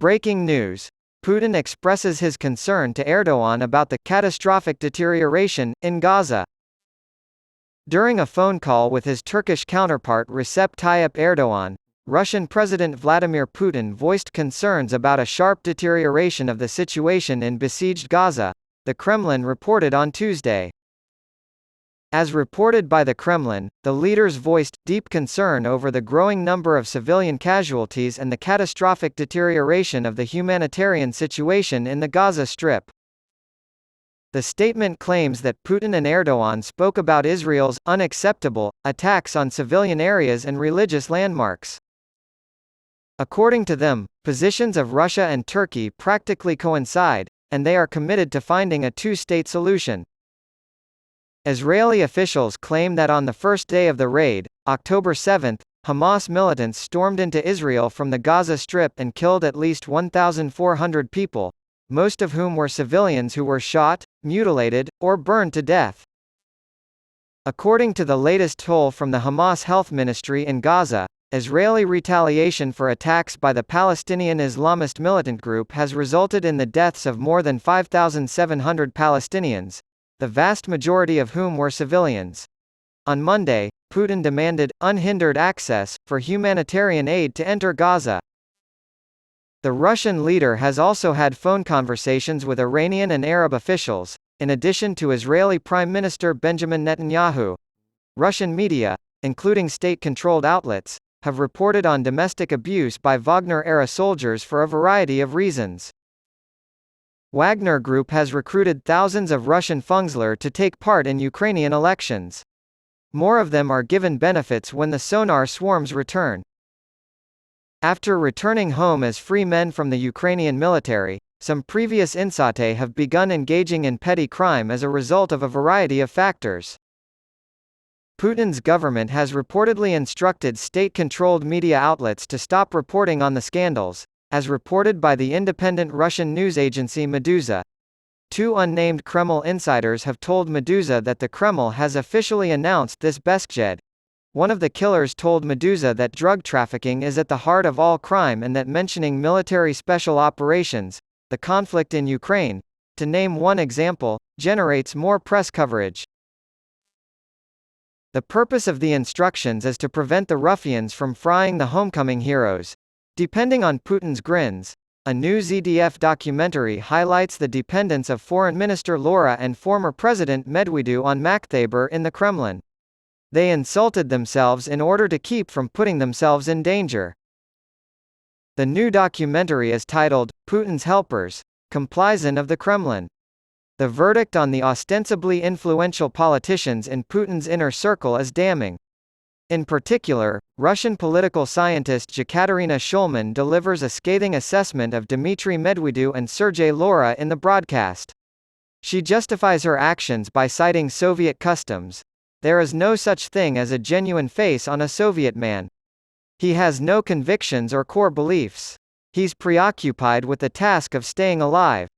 Breaking news. Putin expresses his concern to Erdogan about the catastrophic deterioration in Gaza. During a phone call with his Turkish counterpart Recep Tayyip Erdogan, Russian President Vladimir Putin voiced concerns about a sharp deterioration of the situation in besieged Gaza, the Kremlin reported on Tuesday. As reported by the Kremlin, the leaders voiced deep concern over the growing number of civilian casualties and the catastrophic deterioration of the humanitarian situation in the Gaza Strip. The statement claims that Putin and Erdogan spoke about Israel's unacceptable attacks on civilian areas and religious landmarks. According to them, positions of Russia and Turkey practically coincide, and they are committed to finding a two-state solution. Israeli officials claim that on the first day of the raid, October 7, Hamas militants stormed into Israel from the Gaza Strip and killed at least 1,400 people, most of whom were civilians who were shot, mutilated, or burned to death. According to the latest toll from the Hamas Health Ministry in Gaza, Israeli retaliation for attacks by the Palestinian Islamist militant group has resulted in the deaths of more than 5,700 Palestinians, the vast majority of whom were civilians. On Monday, Putin demanded unhindered access for humanitarian aid to enter Gaza. The Russian leader has also had phone conversations with Iranian and Arab officials, in addition to Israeli Prime Minister Benjamin Netanyahu. Russian media, including state-controlled outlets, have reported on domestic abuse by Wagner-era soldiers for a variety of reasons. Wagner Group has recruited thousands of Russian Fungsler to take part in Ukrainian elections. More of them are given benefits when the Sonar swarms return. After returning home as free men from the Ukrainian military, some previous insatte have begun engaging in petty crime as a result of a variety of factors. Putin's government has reportedly instructed state-controlled media outlets to stop reporting on the scandals, as reported by the independent Russian news agency Meduza. Two unnamed Kremlin insiders have told Meduza that the Kremlin has officially announced this Beskjed. One of the killers told Meduza that drug trafficking is at the heart of all crime and that mentioning military special operations, the conflict in Ukraine, to name one example, generates more press coverage. The purpose of the instructions is to prevent the ruffians from frying the homecoming heroes. Depending on Putin's grins, a new ZDF documentary highlights the dependence of Foreign Minister Laura and former President Medvedev on Makthaber in the Kremlin. They insulted themselves in order to keep from putting themselves in danger. The new documentary is titled, Putin's Helpers, Complacent of the Kremlin. The verdict on the ostensibly influential politicians in Putin's inner circle is damning. In particular, Russian political scientist Yekaterina Shulman delivers a scathing assessment of Dmitry Medvedev and Sergei Laura in the broadcast. She justifies her actions by citing Soviet customs. There is no such thing as a genuine face on a Soviet man. He has no convictions or core beliefs. He's preoccupied with the task of staying alive.